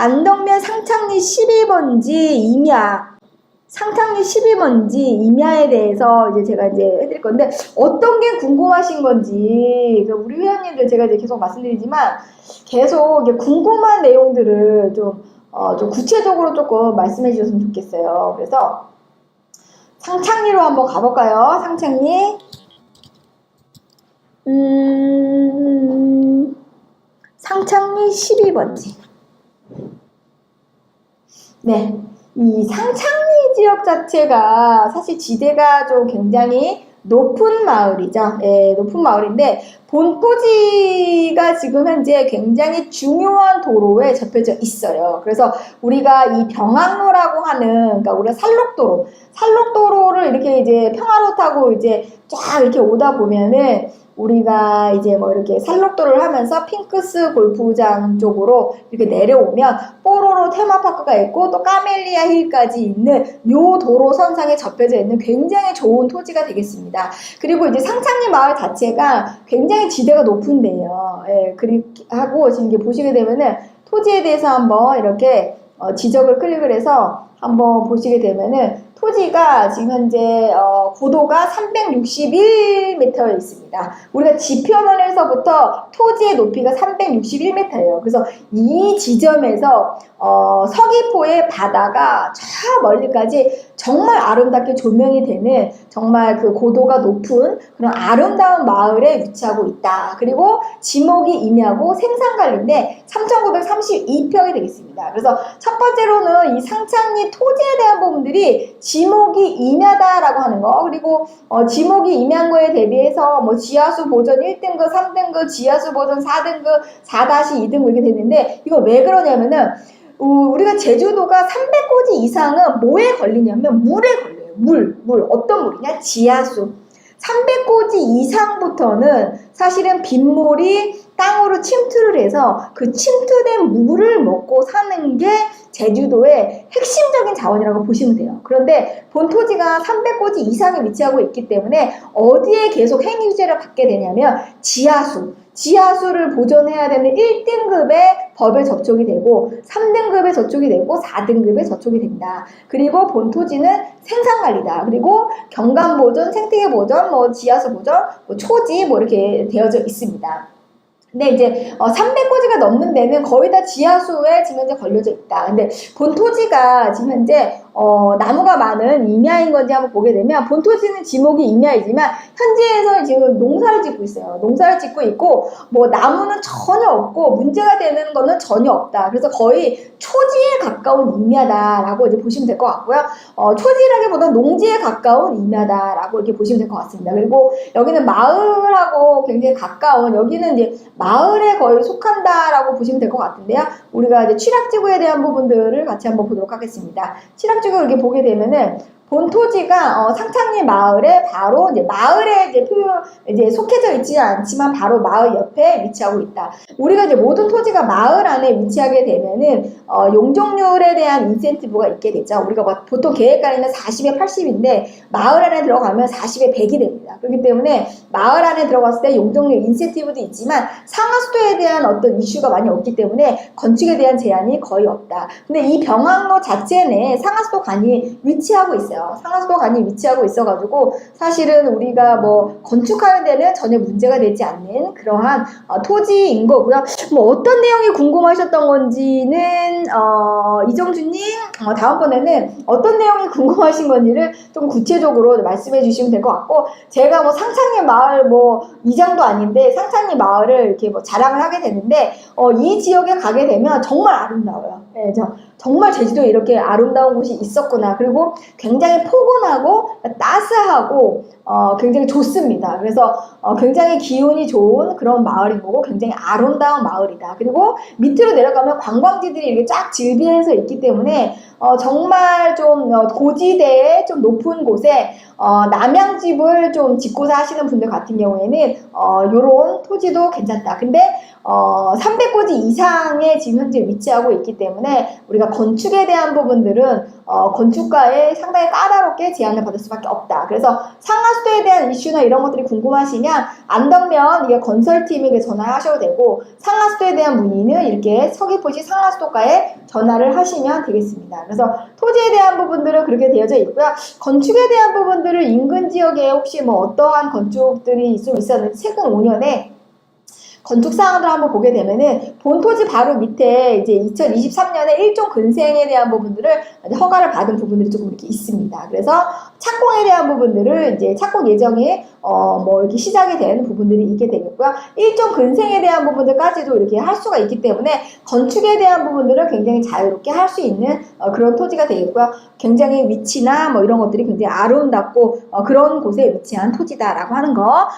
안덕면 상창리 12번지 임야, 상창리 12번지 임야에 대해서 이제 제가 이제 해드릴 건데, 어떤 게 궁금하신 건지, 우리 회원님들 제가 이제 계속 말씀드리지만, 계속 이게 궁금한 내용들을 좀 구체적으로 조금 말씀해 주셨으면 좋겠어요. 그래서 상창리로 한번 가볼까요? 상창리. 상창리 12번지. 네. 이 상창리 지역 자체가 사실 지대가 좀 굉장히 높은 마을이죠. 예, 높은 마을인데 본토지가 지금 현재 굉장히 중요한 도로에 접혀져 있어요. 그래서 우리가 이 병학로라고 하는, 그러니까 우리가 산록도로를 이렇게 이제 평화로 타고 이제 쫙 이렇게 오다 보면은 우리가 이제 뭐 이렇게 산록도를 하면서 핑크스 골프장 쪽으로 이렇게 내려오면 뽀로로 테마파크가 있고 또 까멜리아 힐까지 있는 요 도로선상에 접혀져 있는 굉장히 좋은 토지가 되겠습니다. 그리고 이제 상창리 마을 자체가 굉장히 지대가 높은데요. 예, 그렇게 하고 지금 이게 보시게 되면은 토지에 대해서 한번 이렇게 지적을 클릭을 해서 한번 보시게 되면은 토지가 지금 현재 고도가 361m에 있습니다. 우리가 지표면에서부터 토지의 높이가 361m예요. 그래서 이 지점에서 서귀포의 바다가 저 멀리까지 정말 아름답게 조명이 되는 정말 그 고도가 높은 그런 아름다운 마을에 위치하고 있다. 그리고 지목이 임야고 생산관리인데 3,932평이 되겠습니다. 그래서 첫 번째로는 이 상창리 토지에 대한 부분들이 지목이 임야다라고 하는 거, 그리고 지목이 임야인 거에 대비해서 뭐 지하수 보전 1등급, 3등급, 지하수 보전 4등급, 4-2등급 이렇게 되는데 이거 왜 그러냐면은 우리가 제주도가 300고지 이상은 뭐에 걸리냐면 물에 걸려요. 물. 어떤 물이냐? 지하수. 300고지 이상부터는 사실은 빗물이 땅으로 침투를 해서 그 침투된 물을 먹고 사는 게 제주도의 핵심적인 자원이라고 보시면 돼요. 그런데 본토지가 300고지 이상에 위치하고 있기 때문에 어디에 계속 행위유지를 받게 되냐면 지하수를 보존해야 되는 1등급의 법에 접촉이 되고 3등급에 접촉이 되고 4등급에 접촉이 된다. 그리고 본토지는 생산관리다. 그리고 경관보존, 생태계보존, 뭐 지하수보존, 뭐 초지 뭐 이렇게 되어져 있습니다. 근데 이제 300고지가 넘는 데는 거의 다 지하수에 지금 현재 걸려져 있다. 근데 본토지가 지금 현재 나무가 많은 임야인 건지 한번 보게 되면 본토지는 지목이 임야이지만 현지에서 지금 농사를 짓고 있어요. 농사를 짓고 있고 뭐 나무는 전혀 없고 문제가 되는 거는 전혀 없다. 그래서 거의 초지에 가까운 임야다라고 이제 보시면 될 것 같고요. 초지라기보다 농지에 가까운 임야다라고 이렇게 보시면 될 것 같습니다. 그리고 여기는 마을하고 굉장히 가까운, 여기는 이제 마을에 거의 속한다라고 보시면 될 것 같은데요. 우리가 이제 취락지구에 대한 부분들을 같이 한번 보도록 하겠습니다. 취락지구 이렇게 보게 되면은 본토지가 상창리 마을에 바로 이제 마을에 이제 속해져 있지 않지만 바로 마을 옆에 위치하고 있다. 우리가 이제 모든 토지가 마을 안에 위치하게 되면은 용적률에 대한 인센티브가 있게 되죠. 우리가 보통 계획관리는 40에 80인데 마을 안에 들어가면 40에 100이 됩니다. 그렇기 때문에 마을 안에 들어갔을 때 용적률 인센티브도 있지만 상하수도에 대한 어떤 이슈가 많이 없기 때문에 건축에 대한 제한이 거의 없다. 근데 이 병학로 자체 내에 상하수도 간이 위치하고 있어요. 상하수도 간이 위치하고 있어가지고 사실은 우리가 뭐 건축하는 데는 전혀 문제가 되지 않는 그러한 토지인 거고요. 뭐 어떤 내용이 궁금하셨던 건지는 이정주님 다음번에는 어떤 내용이 궁금하신 건지를 좀 구체적으로 말씀해 주시면 될 것 같고, 제가 뭐 상창리 마을 뭐 이장도 아닌데 상창리 마을을 이렇게 뭐 자랑을 하게 되는데 이 지역에 가게 되면 정말 아름다워요. 네, 정말 제주도에 이렇게 아름다운 곳이 있었구나. 그리고 굉장히 포근하고 따스하고 굉장히 좋습니다. 그래서 굉장히 기운이 좋은 그런 마을인 거고 굉장히 아름다운 마을이다. 그리고 밑으로 내려가면 관광지들이 이렇게 쫙 즐비해서 있기 때문에 정말 좀 고지대에 좀 높은 곳에 남양집을 좀 짓고자 하시는 분들 같은 경우에는 요런 토지도 괜찮다. 근데 300고지 이상에 지금 현재 위치하고 있기 때문에 우리가 건축에 대한 부분들은 건축가에 상당히 까다롭게 제한을 받을 수밖에 없다. 그래서 상하수도에 대한 이슈나 이런 것들이 궁금하시면 안덕면 이게 건설팀에게 전화하셔도 되고, 상하수도에 대한 문의는 이렇게 서귀포시 상하수도과에 전화를 하시면 되겠습니다. 그래서 토지에 대한 부분들은 그렇게 되어져 있고요. 건축에 대한 부분들을 인근 지역에 혹시 뭐 어떠한 건축들이 좀 있었는지 최근 5년에 건축 사항을 한번 보게 되면은 본토지 바로 밑에 이제 2023년에 일종 근생에 대한 부분들을 허가를 받은 부분들이 조금 이렇게 있습니다. 그래서 착공에 대한 부분들을 이제 착공 예정이 뭐 이렇게 시작이 되는 부분들이 있게 되겠고요. 일종 근생에 대한 부분들까지도 이렇게 할 수가 있기 때문에 건축에 대한 부분들을 굉장히 자유롭게 할 수 있는 그런 토지가 되겠고요. 굉장히 위치나 뭐 이런 것들이 굉장히 아름답고 그런 곳에 위치한 토지다라고 하는 거.